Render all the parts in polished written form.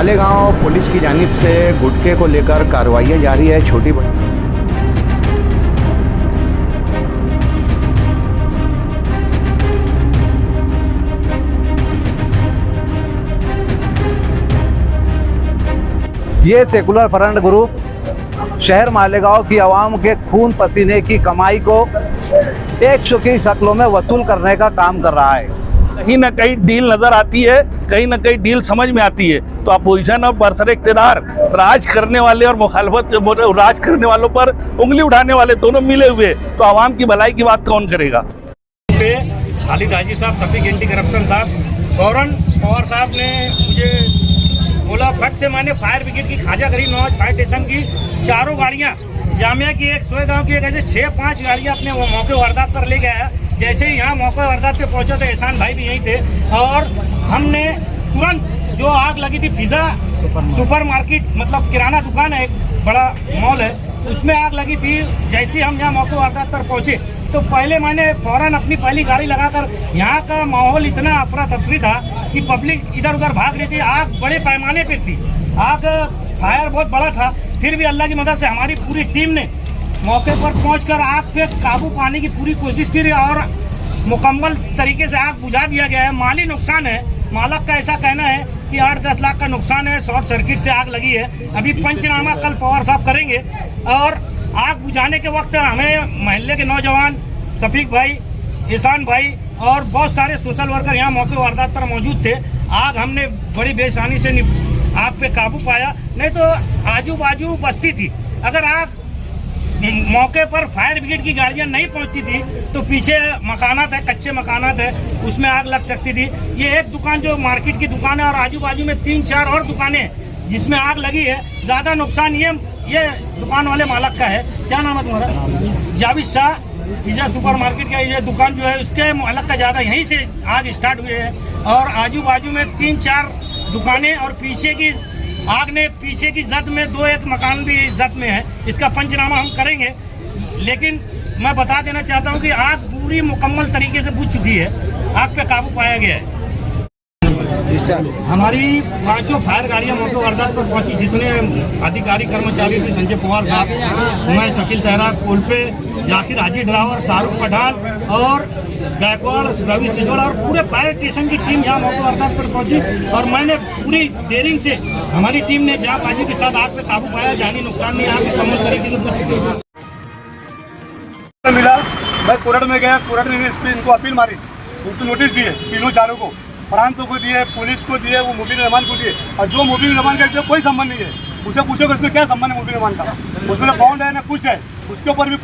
Malegaon police की जानिब से गुटखे को लेकर कार्रवाइयां जारी है। छोटी बड़ी ये सेकुलर फ्रंट ग्रुप शहर मालेगांव की आवाम के खून पसीने की कमाई को एक शो की शक्लों में वसूल करने का काम कर रहा है। कहीं ना कहीं डील नजर आती है, कहीं ना कहीं डील समझ में आती है। तो अपोजिशन और बरसर इख्तियार राज करने वाले और मुखालफत राज करने वालों पर उंगली उठाने वाले दोनों मिले हुए, तो आवाम की भलाई की बात कौन करेगा। खालिद हाजी साहब, सफीक एंटी करप्शन साहब, फौरन पवार साहब ने मुझे बोला, फट से मैंने फायर ब्रिगेड की ख्वाजा गरीब नवाज फायर स्टेशन की चारों गाड़ियां, जामिया की एक, सोएगांव की एक, ऐसे 6-5 गाड़ियां अपने वो मौके वारदात पर ले गया। जैसे ही यहाँ मौके वारदात पे पहुंचा तो एहसान भाई भी यहीं थे और हमने तुरंत जो आग लगी थी फिजा सुपर मार्केट, मतलब किराना दुकान है, एक बड़ा मॉल है, उसमें आग लगी थी। जैसे ही हम यहाँ मौके वारदात पर पहुंचे तो पहले मैंने फौरन अपनी पहली गाड़ी लगाकर, यहाँ का माहौल इतना अफरा तफरी था कि पब्लिक इधर उधर भाग रही थी। आग बड़े पैमाने पे थी, आग फायर बहुत बड़ा था। फिर भी अल्लाह की मदद से हमारी पूरी टीम ने मौके पर पहुंचकर आग पे काबू पाने की पूरी कोशिश की और मुकम्मल तरीके से आग बुझा दिया गया है। माली नुकसान है, मालक का ऐसा कहना है कि 8-10 लाख का नुकसान है, शॉर्ट सर्किट से आग लगी है। अभी पंचनामा कल पवार साहब करेंगे और आग बुझाने के वक्त हमें मोहल्ले के नौजवान सफीक भाई, एहसान भाई और बहुत सारे सोशल वर्कर यहाँ मौके वारदात पर मौजूद थे। आग हमने बड़ी बेसानी से आग पे काबू पाया, नहीं तो आजू बाजू बस्ती थी। अगर आग मौके पर फायर ब्रिगेड की गाड़ियां नहीं पहुंचती थी तो पीछे मकानात है, कच्चे मकानात है, उसमें आग लग सकती थी। ये एक दुकान जो मार्केट की दुकान है और आजू बाजू में 3-4 और दुकानें जिसमें आग लगी है। ज्यादा नुकसान ये दुकान वाले मालक का है। क्या नाम है तुम्हारा? Javed Shah. Pizza super market का ये दुकान जो है उसके मालक का ज्यादा, यहीं से आग स्टार्ट हुए है और आजू बाजू में 3-4 दुकानें और पीछे की आग ने पीछे की जद में 2-1 मकान भी जद में है। इसका पंचनामा हम करेंगे, लेकिन मैं बता देना चाहता हूं कि आग पूरी मुकम्मल तरीके से बुझ चुकी है, आग पे काबू पाया गया है। हमारी 5 फायर गाड़ियां मौके वारदात पर पहुंची। जितने अधिकारी कर्मचारी थे, संजय पवार साहब, मैं शकील तहरा, कोल्पे, जाकिर हाजी ड्राइवर, शाहरुख पठान और गायकवाड़, रवि सिजोड़ा और पूरे फायर स्टेशन की टीम यहाँ मौके वारदात पर पहुंची और मैंने पूरी देरिंग से हमारी टीम ने जाबाजी के साथ आग पे काबू पाया। जानी नुकसान नहीं, आग मुकम्मल तरीके से बुझ चुकी है। मिला, मैं कोर्ट में गया, कोर्ट ने इनको अपील मारी, उनको नोटिस दिए, तीनों चारों को, प्रांतों को दिए, पुलिस को दिए, वो मुबीन रहमान को दिए। और जो मुबीन रहमान का जो कोई संबंध नहीं है, उसे पूछोगे उसमें क्या संबंध है मुबीन रहमान का, उसमें बॉन्ड है ना कुछ है, उसके ऊपर भी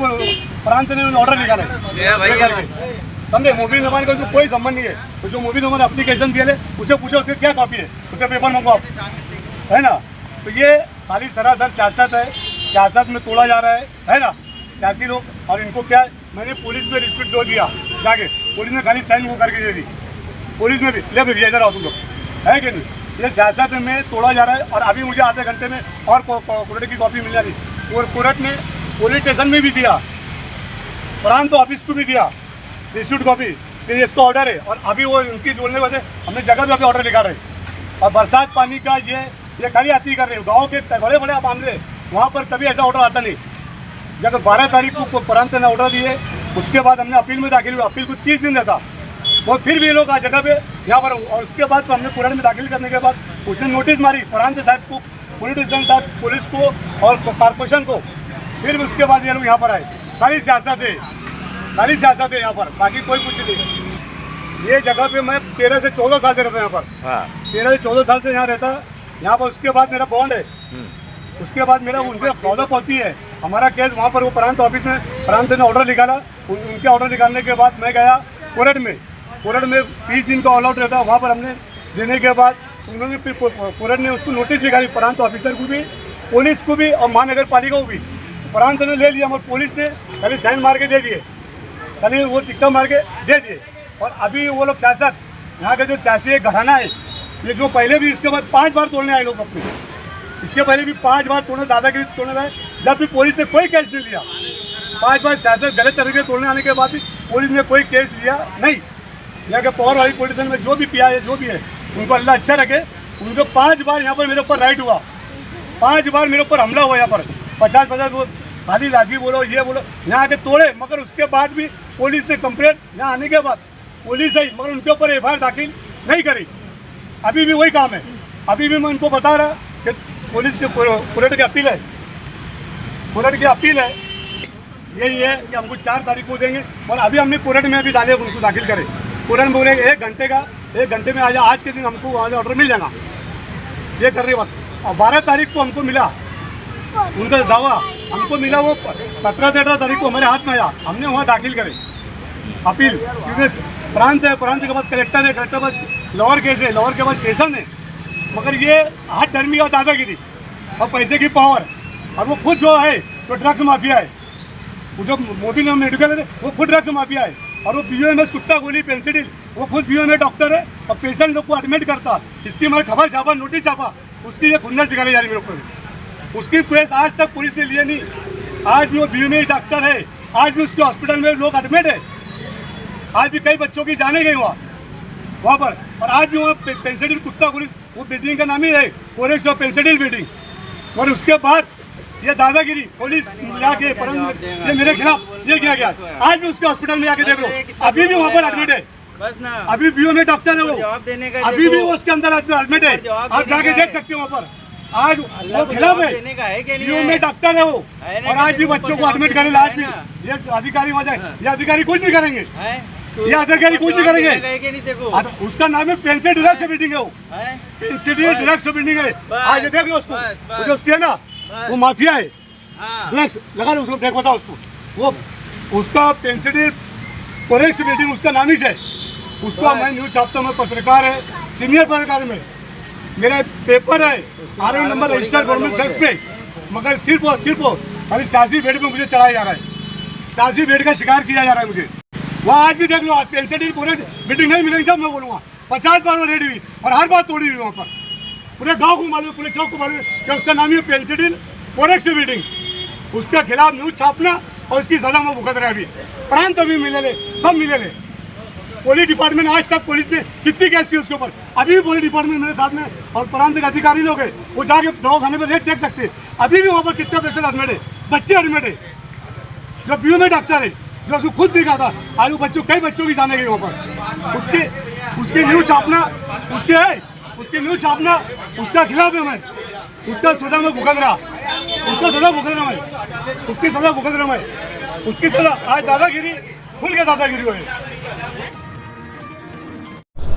प्रांत ने ऑर्डर निकाला है। समझे, मुबीन रहमान का जो कोई संबंध नहीं है। तो जो मुबीन रहमान एप्लीकेशन दिए उसे पूछो उसकी क्या कॉपी है, उसे पेपर मंगवाओ, है ना। तो ये खाली सरासर सियासत है, सियासत में तोड़ा जा रहा है ना, सियासी लोग। और इनको क्या, मैंने पुलिस में रिस्पेक्ट दो दिया जाके, पुलिस ने खाली साइन वो करके दे दी, पुलिस में भी ले भैया इधर आओ तुम लोग, है कि नहीं। ये सियासत में तोड़ा जा रहा है और अभी मुझे आधे घंटे में और कोर्ट की कॉपी मिल जाती। और कोर्ट ने पुलिस स्टेशन में भी दिया, प्रांत ऑफिस को भी दिया रिसीट कॉपी कि इसका ऑर्डर है। और अभी वो उनकी जोड़ने वजह हमने जगह पे अभी ऑर्डर लिखा रहे। और बरसात पानी का ये खाली आती कर रहे हैं। गाँव के बड़े बड़े मामले वहाँ पर कभी ऐसा ऑर्डर आता नहीं। जब 12 तारीख को प्रांत ने ऑर्डर दिए, उसके बाद हमने अपील में दाखिल हुआ, अपील को 30 दिन रहता वो, फिर भी ये लोग आ जगह पे यहाँ पर। और उसके बाद हमने कोर्ट में दाखिल करने के बाद उसने नोटिस मारी प्रांत साहब को, पॉलिटिशियन साहब, पुलिस को और कॉर्पोरेशन को। फिर उसके बाद ये लोग यहाँ पर आए। खाली सियासत है, खाली सियासत है यहाँ पर, बाकी कोई कुछ नहीं। ये जगह पे मैं 13 से 14 साल से रहता यहाँ पर। 13 से 14 साल से यहाँ रहता यहाँ पर। उसके बाद मेरा बॉन्ड है, उसके बाद मेरा उनसे सौदा पहुँचती है। हमारा केस वहाँ पर वो प्रांत ऑफिस में, प्रांत ने ऑर्डर निकाला। उनके ऑर्डर निकालने के बाद मैं गया कोर्ट में। कोर्ट में 20 दिन का ऑल आउट रहता, वहाँ पर हमने देने के बाद उन्होंने फिर कोर्ट ने उसको नोटिस निकाली, प्रांत ऑफिसर को भी, पुलिस को भी और महानगर पालिका को भी। प्रांत ने ले लिया, मगर पुलिस ने खाली साइन मार के दे दिए, खाली वो टिक्का मार के दे दिए। और अभी वो लोग सियासत, यहाँ का जो सियासी घराना है, ये जो पहले भी इसके बाद 5 बार तोड़ने आए लोग अपने, इसके पहले भी 5 बार तोड़ने, दादागिरी तोड़ने आए, जब भी पुलिस ने कोई केस नहीं लिया। 5 बार सियासत गलत तरीके तोड़ने आने के बाद भी पुलिस ने कोई केस लिया नहीं। यहाँ के पावर वाली पोलिटिशियन में जो भी पिया है, जो भी है, उनको अल्लाह अच्छा रखे। उनको 5 बार यहाँ पर मेरे ऊपर राइट हुआ, 5 बार मेरे ऊपर हमला हुआ यहाँ पर। 50 वो खाली राजी बोलो, ये बोलो, यहाँ आके तोड़े। मगर उसके बाद भी पुलिस ने कंप्लेंट, यहाँ आने के बाद पुलिस आई मगर उनके ऊपर FIR दाखिल नहीं करी। अभी भी वही काम है। अभी भी मैं उनको बता रहा कि पुलिस के कोर्ट की अपील है, कोर्ट की अपील है यही है कि हमको 4 तारीख को देंगे। और अभी हमने कोर्ट में अभी डाले, उनको दाखिल करें। कोर्ट में बोले 1 घंटे में आज के दिन हमको ऑर्डर मिल जाएगा, ये कर रही बात। और 12 तारीख को हमको मिला उनका दावा, हमको मिला वो 17-18 तारीख को हमारे हाथ में आया, हमने वहाँ दाखिल करे अपील। क्योंकि प्रांत है, प्रांत के बाद कलेक्टर है, कलेक्टर के बाद लोअर केस है, लोअर के बाद सेशन है। मगर ये हाथ धर्मी और दादागिरी और पैसे की पावर, और वो खुद जो है तो ड्रग्स माफिया है। वो जो मोबिल मेडिकल है वो खुद ड्रग्स माफिया है। और वो BOMS कुत्ता गोली पेंसिल, वो खुद BOMS डॉक्टर है और पेशेंट लोग को एडमिट करता। इसकी मैंने खबर छापा, नोटिस छापा, उसकी ये खुन्नस दिखाई जा रही मेरे ऊपर। उसकी केस आज तक पुलिस ने लिए नहीं। आज भी वो BOMS डॉक्टर है, आज भी उसके हॉस्पिटल में लोग एडमिट है। आज भी कई बच्चों की जाने गई वहाँ पर। और आज भी वहाँ पेंसिल कुत्ता गोली, वो बिल्डिंग का नाम ही है कोरेक्स और पेंसिल बिल्डिंग। और उसके बाद ये दादागिरी पुलिस जाके ये मेरे खिलाफ ये किया गया। आज भी उसके हॉस्पिटल में जाके देख लो, अभी भी वहाँ पर एडमिट है। अभी BOMS डॉक्टर है वो, अभी भी वो उसके अंदर एडमिट है। आप जाके देख सकते हो वहाँ पर। आज वो खिलाफ है, BOMS डॉक्टर है वो, और आज भी बच्चों को एडमिट करेगा। आज भी ये अधिकारी वहाँ जाए, ये अधिकारी कुछ नहीं करेंगे, ये अधिकारी कुछ नहीं करेंगे। उसका नाम है पेंसिल ड्रग्स बिल्डिंग है, वो पेंसिल ड्रग्स बिल्डिंग है। आज देख लो उसको, जो उसकी है ना वो माफिया है, ड्रग्स लगा लो उसको, देख बताओ उसको। वो उसका पेंसिल कोरेक्स बिल्डिंग उसका नाम ही है। उसको मैं न्यूज छापता हूँ, मैं पत्रकार है, सीनियर पत्रकार में, मेरा पेपर है, RO number registered government sex पे। मगर सिर्फ और सिर्फ खाली सियासी बेड में मुझे चढ़ाया जा रहा है, सियासी बेड का शिकार किया जा रहा है मुझे। वहाँ आज भी देख लो, आज पेंसिल कोरेक्स बिल्डिंग नहीं मिलेगी जब मैं बोलूँगा। 50 बार वो रेड हुई और हर बार तोड़ी हुई वहाँ पर। पूरे गांव को मालूम, पूरे चौक को मालूम कि उसका नाम ही पेंसिल कोरेक्स बिल्डिंग। उसके खिलाफ न्यूज छापना और उसकी सजा में भुगत रहे। अभी प्रांत अभी मिले ले, सब मिले ले। पुलिस डिपार्टमेंट आज तक पुलिस ने कितनी केस थी उसके ऊपर, अभी भी पुलिस डिपार्टमेंट मेरे साथ में और प्रांत के अधिकारी लोग हैं, वो जाके दवाखाने में रेट देख सकते हैं। अभी भी वहाँ पर कितने पेशेंट एडमिट है, बच्चे एडमिट है। जो BOMS डॉक्टर है, जो उसको खुद दिखा था, आज वो बच्चों, कई बच्चों की जाने गई वहाँ पर। उसकी न्यूज छापना उसके है, उसकी न्यूज छापना उसका खिलाफ है। मैं उसका सजा में भुगत रहा, उसका सजा भुगत रहा मैं, उसकी सजा भुगत रहा मैं, उसकी सजा। आज दादागिरी खुल के दादागिरी हुई।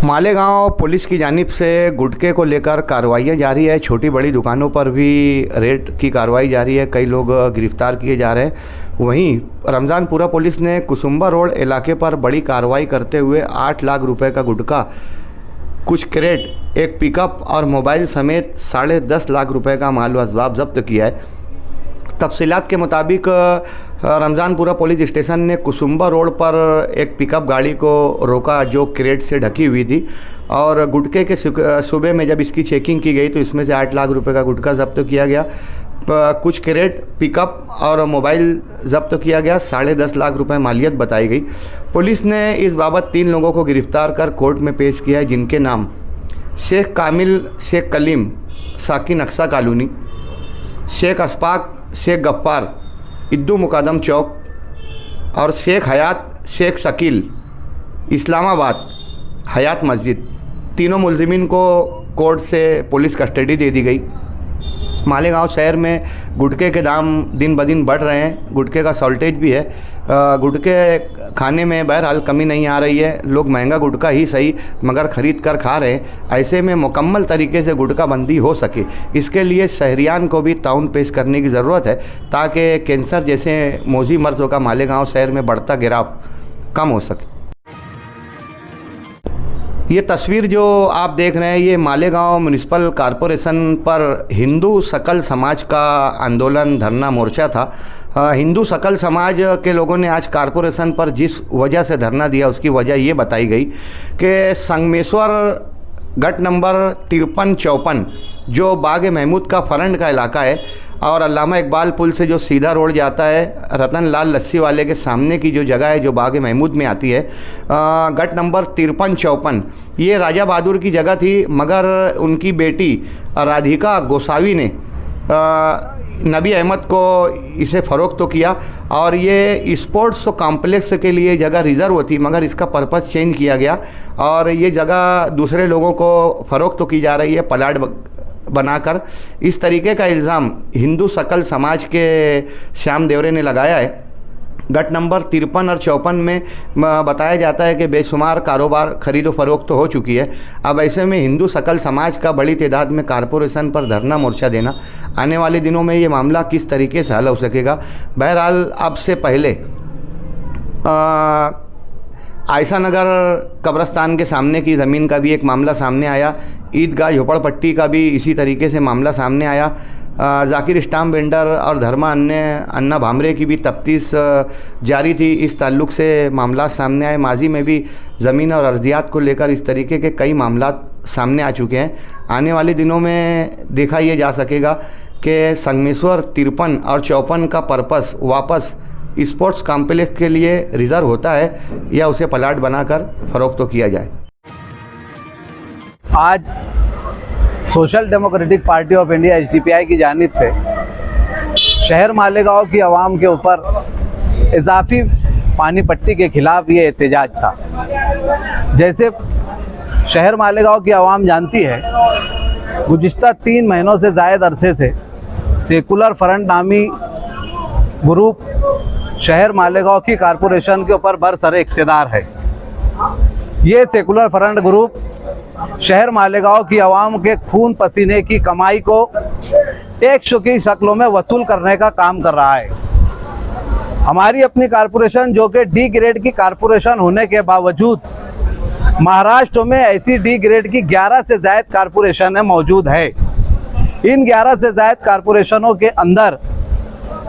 मालेगांव पुलिस की जानिब से गुटखे को लेकर कार्रवाइयाँ जारी है। छोटी बड़ी दुकानों पर भी रेड की कार्रवाई जारी है, कई लोग गिरफ्तार किए जा रहे हैं। वहीं रमज़ानपुरा पुलिस ने कुसुम्बा रोड इलाके पर बड़ी कार्रवाई करते हुए 8 लाख रुपए का गुटखा, कुछ क्रेट, एक पिकअप और मोबाइल समेत 10.5 लाख रुपए का माल व असबाब जब्त किया है। तफसीलात के मुताबिक रमज़ानपुरा पुलिस स्टेशन ने कुसुम्बा रोड पर एक पिकअप गाड़ी को रोका जो क्रेट से ढकी हुई थी, और गुटखे के सूबे में जब इसकी चेकिंग की गई तो इसमें से 8 लाख रुपए का गुटखा जब्त किया गया। कुछ क्रेट, पिकअप और मोबाइल जब्त किया गया। 10.5 लाख रुपए मालियत बताई गई। पुलिस ने इस बाबत 3 लोगों को गिरफ्तार कर कोर्ट में पेश किया है, जिनके नाम शेख कामिल, शेख कलीम, साकिन अक्सा कॉलोनी, शेख अशफाक, शेख गफ्फार, इद्दू मुकादम चौक, और शेख हयात, शेख शकील, इस्लामाबाद, हयात मस्जिद। तीनों मुलजिमीन को कोर्ट से पुलिस कस्टडी दे दी गई। मालेगांव शहर में गुटखे के दाम दिन ब दिन बढ़ रहे हैं, गुटखे का शॉर्टेज भी है। गुटखे खाने में बहरहाल कमी नहीं आ रही है, लोग महंगा गुटखा ही सही मगर ख़रीद कर खा रहे हैं। ऐसे में मुकम्मल तरीके से गुटखा बंदी हो सके, इसके लिए शहरियान को भी ताउन पेश करने की ज़रूरत है, ताकि कैंसर जैसे मोजी मर्ज़ों का मालेगांव शहर में बढ़ता गिराव कम हो सके। ये तस्वीर जो आप देख रहे हैं, ये मालेगांव म्यूनिसिपल कॉरपोरेशन पर हिंदू सकल समाज का आंदोलन, धरना मोर्चा था। हिंदू सकल समाज के लोगों ने आज कॉरपोरेशन पर जिस वजह से धरना दिया, उसकी वजह ये बताई गई कि संगमेश्वर गट नंबर 53-54 जो बाग महमूद का फरंड का इलाका है और अल्लामा इकबाल पुल से जो सीधा रोड जाता है रतन लाल लस्सी वाले के सामने की जो जगह है जो बाग महमूद में आती है, गट नंबर 53-54 ये राजा बहादुर की जगह थी, मगर उनकी बेटी राधिका गोसावी ने नबी अहमद को इसे फ़रोख्त तो किया और ये स्पोर्ट्स कॉम्प्लेक्स के लिए जगह रिज़र्व थी, मगर इसका पर्पस चेंज किया गया और ये जगह दूसरे लोगों को फ़रोख्त तो की जा रही है प्लाट बनाकर। इस तरीके का इल्ज़ाम हिंदू सकल समाज के श्याम देवरे ने लगाया है। गट नंबर 53 और 54 में बताया जाता है कि बेशुमार कारोबार खरीदो फरोख्त तो हो चुकी है। अब ऐसे में हिंदू सकल समाज का बड़ी तादाद में कारपोरेशन पर धरना मोर्चा देना, आने वाले दिनों में ये मामला किस तरीके से हल हो सकेगा। बहरहाल अब से पहले आयशा नगर कब्रस्तान के सामने की ज़मीन का भी एक मामला सामने आया, ईदगाह झोपड़पट्टी का भी इसी तरीके से मामला सामने आया। जाकिर स्टाम्प वेंडर और धर्मा अन्ना भामरे की भी तफ्तीश जारी थी, इस ताल्लुक़ से मामला सामने आए। माजी में भी ज़मीन और अर्जियात को लेकर इस तरीके के कई मामला सामने आ चुके हैं। आने वाले दिनों में देखा ये जा सकेगा कि संगमेश्वर 53 और 54 का पर्पस वापस स्पोर्ट्स कॉम्प्लेक्स के लिए रिज़र्व होता है या उसे प्लाट बनाकर फ़रोख्त तो किया जाए। आज social democratic party of India SDPI की जानिब से शहर मालेगांव की आवाम के ऊपर इजाफी पानी पट्टी के खिलाफ ये एहतजाज था। जैसे शहर मालेगांव की आवाम जानती है, गुज़िश्ता 3 महीनों से ज़ायद अरसे से सेकुलर फ्रंट नामी ग्रुप शहर मालेगांव की कारपोरेशन के ऊपर बरसरे इक़्तिदार है। ये सेकुलर फ्रंट ग्रुप शहर मालेगांव की आवाम के खून पसीने की कमाई को टैक्स की शक्लों में वसूल करने का काम कर रहा है। हमारी अपनी कारपोरेशन जो कि डी ग्रेड की कारपोरेशन होने के बावजूद महाराष्ट्र में ऐसी डी ग्रेड की 11 से ज़ायद कारपोरेशन मौजूद है। इन 11 से ज़ायद कारपोरेशनों के अंदर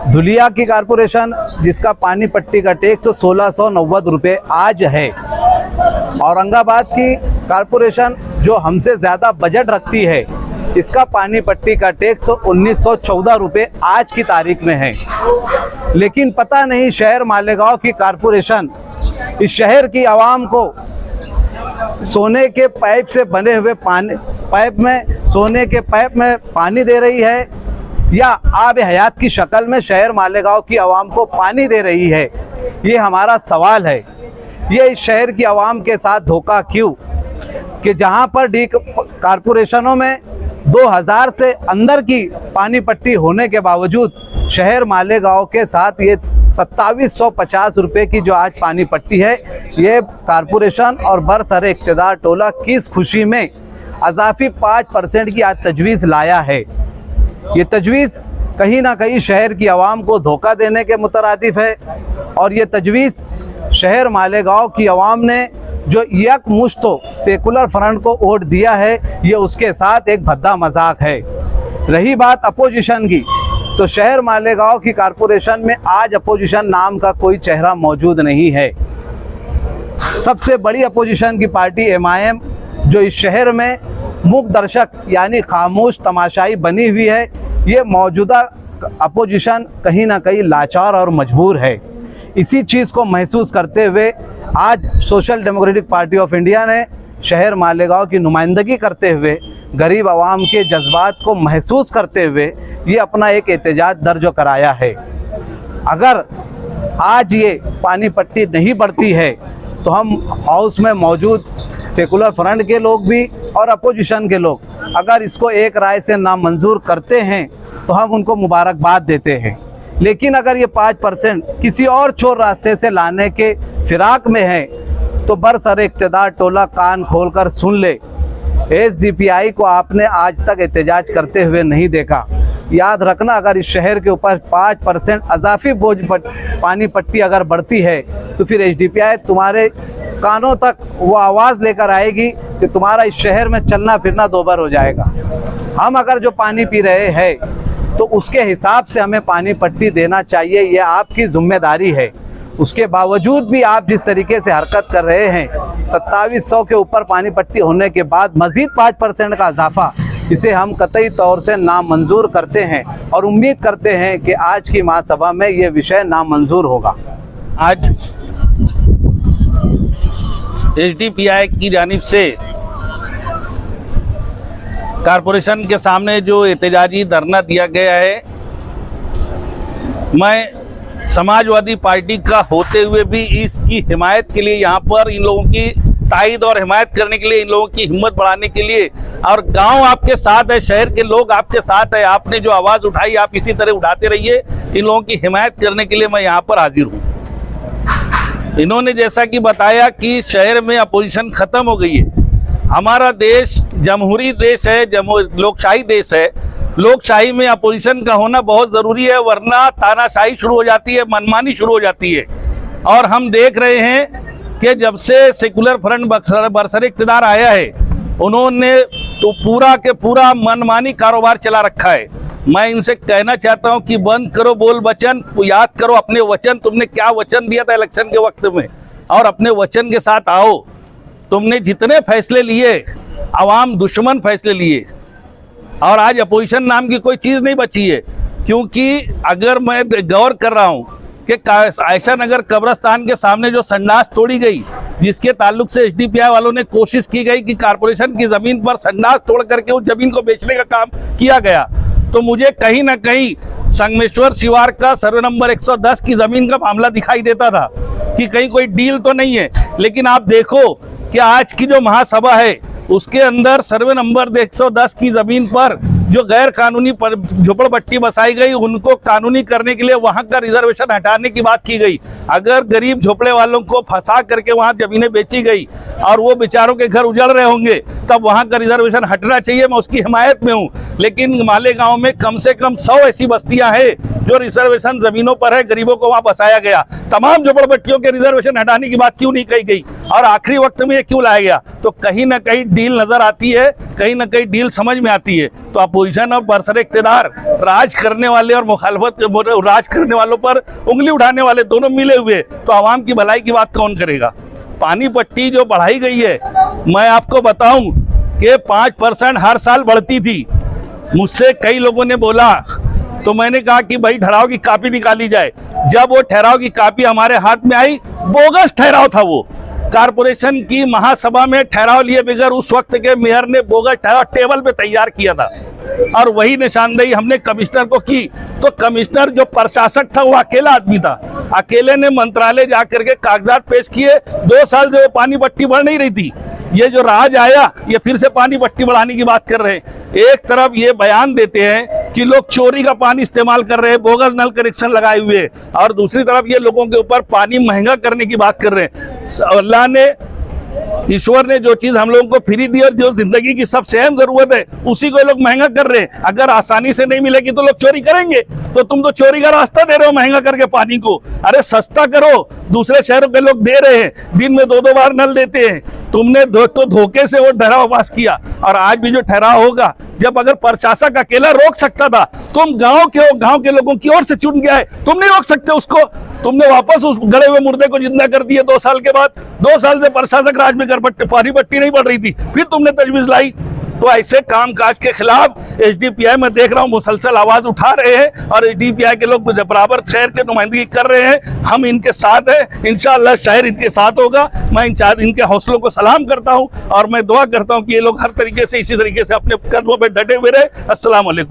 धुलिया की कारपोरेशन जिसका पानी पट्टी का टैक्स 1690 रुपये आज है, औरंगाबाद की कारपोरेशन जो हमसे ज़्यादा बजट रखती है इसका पानी पट्टी का टैक्स 1914 रुपये आज की तारीख में है। लेकिन पता नहीं शहर मालेगांव की कारपोरेशन इस शहर की आवाम को सोने के पाइप से बने हुए सोने के पाइप में पानी दे रही है या आब हयात की शक्ल में शहर मालेगांव की आवाम को पानी दे रही है। ये हमारा सवाल है। ये इस शहर की आवाम के साथ धोखा क्यों कि जहां पर डी कारपोरेशनों में 2000 से अंदर की पानी पट्टी होने के बावजूद शहर मालेगांव के साथ ये 2750 रुपये की जो आज पानी पट्टी है, ये कारपोरेशन और बरसरे इक़्तिदार टोला किस खुशी में अज़ाफ़ी 5% की आज तजवीज़ लाया है। ये तजवीज़ कहीं ना कहीं शहर की आवाम को धोखा देने के मुतरादिफ है और ये तजवीज़ शहर मालेगांव की आवाम ने जो यकमुश्तो सेकुलर फ्रंट को वोट दिया है, ये उसके साथ एक भद्दा मजाक है। रही बात अपोजिशन की, तो शहर मालेगांव की कारपोरेशन में आज अपोजिशन नाम का कोई चेहरा मौजूद नहीं है। सबसे बड़ी अपोजिशन की पार्टी MIM जो इस शहर में मूक दर्शक यानी खामोश तमाशाई बनी हुई है, ये मौजूदा अपोजिशन कहीं ना कहीं लाचार और मजबूर है। इसी चीज़ को महसूस करते हुए आज social democratic party of India ने शहर मालेगांव की नुमाइंदगी करते हुए गरीब आवाम के जज्बात को महसूस करते हुए ये अपना एक एहतजाज दर्ज कराया है। अगर आज ये पानी पट्टी नहीं बढ़ती है तो हम हाउस में मौजूद सेकुलर फ्रंट के लोग भी और अपोजिशन के लोग अगर इसको एक राय से नामंजूर करते हैं तो हम उनको मुबारकबाद देते हैं। लेकिन अगर ये 5% किसी और छोर रास्ते से लाने के फिराक में है तो बरसरे इक़्तिदार टोला कान खोलकर सुन ले। एसडीपीआई को आपने आज तक एहतजाज करते हुए नहीं देखा। याद रखना, अगर इस शहर के ऊपर 5% अज़ाफ़ी बोझ पानी पट्टी अगर बढ़ती है तो फिर एसडीपीआई तुम्हारे कानों तक वो आवाज़ लेकर आएगी कि तुम्हारा इस शहर में चलना फिरना दोबार हो जाएगा। हम अगर जो पानी पी रहे हैं तो उसके हिसाब से हमें पानी पट्टी देना चाहिए, यह आपकी जिम्मेदारी है। उसके बावजूद भी आप जिस तरीके से हरकत कर रहे हैं 2700 के ऊपर पानी पट्टी होने के बाद मजीद 5% का इजाफा, इसे हम कतई तौर से नामंजूर करते हैं और उम्मीद करते हैं कि आज की महासभा में ये विषय नामंजूर होगा। आज एसडीपीआई की जानिब से कारपोरेशन के सामने जो एहतजाजी धरना दिया गया है, मैं समाजवादी पार्टी का होते हुए भी इसकी हिमायत के लिए यहाँ पर इन लोगों की तायद और हिमायत करने के लिए, इन लोगों की हिम्मत बढ़ाने के लिए, और गांव आपके साथ है, शहर के लोग आपके साथ है, आपने जो आवाज़ उठाई आप इसी तरह उठाते रहिए। इन लोगों की हिमायत करने के लिए मैं यहाँ पर हाजिर हूँ। इन्होंने जैसा कि बताया कि शहर में अपोजिशन ख़त्म हो गई है। हमारा देश जमहूरी देश है, लोकशाही देश है। लोकशाही में अपोजिशन का होना बहुत ज़रूरी है, वरना तानाशाही शुरू हो जाती है, मनमानी शुरू हो जाती है। और हम देख रहे हैं कि जब से सेकुलर फ्रंट बरसर इक़्तिदार आया है, उन्होंने तो पूरा के पूरा मनमानी कारोबार चला रखा है। मैं इनसे कहना चाहता हूं कि बंद करो बोल वचन, याद करो अपने वचन। तुमने क्या वचन दिया था इलेक्शन के वक्त में, और अपने वचन के साथ आओ। तुमने जितने फैसले लिए, आवाम दुश्मन फैसले लिए, और आज अपोजिशन नाम की कोई चीज़ नहीं बची है। क्योंकि अगर मैं गौर कर रहा हूँ कि आयशा नगर कब्रस्तान के सामने जो संडास तोड़ी गई, जिसके ताल्लुक से एसडीपीआई वालों ने कोशिश की गई कि कारपोरेशन की ज़मीन पर संडास तोड़ करके उस ज़मीन को बेचने का काम किया गया, तो मुझे कहीं ना कहीं संगमेश्वर शिवार का सर्वे नंबर 110 की ज़मीन का मामला दिखाई देता था कि कहीं कोई डील तो नहीं है। लेकिन आप देखो कि आज की जो महासभा है, उसके अंदर सर्वे नंबर 110 की ज़मीन पर जो गैर कानूनी झोपड़पट्टी बसाई गई, उनको कानूनी करने के लिए वहां का रिजर्वेशन हटाने की बात की गई। अगर गरीब झोपड़े वालों को फंसा करके वहां ज़मीनें बेची गई और वो बेचारों के घर उजड़ रहे होंगे, तब वहां का रिजर्वेशन हटना चाहिए। मैं उसकी हिमायत में हूँ। लेकिन मालेगांव में कम से कम 100 ऐसी बस्तियां हैं जो रिजर्वेशन ज़मीनों पर है, गरीबों को वहाँ बसाया गया। तमाम झोपड़पट्टियों के रिजर्वेशन हटाने की बात क्यों नहीं कही गई, और आखिरी वक्त में ये क्यों लाया गया? तो कहीं ना कहीं डील नज़र आती है, कहीं ना कहीं डील समझ में आती है। तो अपोजिशन और बरसर इक़्तिदार, राज करने वाले और मुखालफत राज करने वालों पर उंगली उठाने वाले दोनों मिले हुए, तो आवाम की भलाई की बात कौन करेगा? पानी पट्टी जो बढ़ाई गई है, मैं आपको बताऊं कि 5% हर साल बढ़ती थी। मुझसे कई लोगों ने बोला, तो मैंने कहा कि भाई ठहराव की कापी निकाली जाए। जब वो ठहराव की कापी हमारे हाथ में आई, बोगस ठहराव था वो। कारपोरेशन की महासभा में ठहराव लिए बगैर उस वक्त के मेयर ने बोगस ठहराव टेबल पे तैयार किया था, और वही निशानदेही हमने कमिश्नर को की। तो कमिश्नर जो प्रशासक था वो अकेला आदमी था, अकेले ने मंत्रालय जा करके कागजात पेश किए। 2 साल से वो पानी पट्टी बढ़ नहीं रही थी। ये जो राज आया, ये फिर से पानी पट्टी बढ़ाने की बात कर रहे हैं। एक तरफ ये बयान देते हैं कि लोग चोरी का पानी इस्तेमाल कर रहे हैं, बोगस नल कनेक्शन लगाए हुए, और दूसरी तरफ ये लोगों के ऊपर पानी महंगा करने की बात कर रहे हैं। अल्लाह ने, ईश्वर ने जो चीज़ हम लोगों को फ्री दी और जो जिंदगी की सबसे अहम जरूरत है, उसी को लोग महंगा कर रहे हैं। अगर आसानी से नहीं मिलेगी तो लोग चोरी करेंगे। तो तुम तो चोरी का रास्ता दे रहे हो महंगा करके पानी को। अरे सस्ता करो, दूसरे शहरों के लोग दे रहे हैं, दिन में 2-2 बार नल देते हैं। तुमने तो धोखे से वो ठहराव पास किया, और आज भी जो ठहराव होगा, जब अगर प्रशासक अकेला रोक सकता था, तुम गांव के लोगों की ओर से चुन गया है, तुम नहीं रोक सकते उसको। तुमने वापस उस गड़े हुए मुर्दे को जिंदा कर दिया 2 साल के बाद। 2 साल से प्रशासक राज में पानी पट्टी नहीं बढ़ रही थी, फिर तुमने तजवीज़ लाई। तो ऐसे कामकाज के खिलाफ एसडीपीआई में देख रहा हूँ मुसलसल आवाज़ उठा रहे हैं, और एसडीपीआई के लोग बराबर शहर के नुमाइंदगी कर रहे हैं। हम इनके साथ हैं, इंशाअल्लाह शहर इनके साथ होगा। मैं इनके हौसलों को सलाम करता हूँ, और मैं दुआ करता हूँ कि ये लोग हर तरीके से इसी तरीके से अपने कदमों पर डटे हुए रहे। अस्सलाम वालेकुम।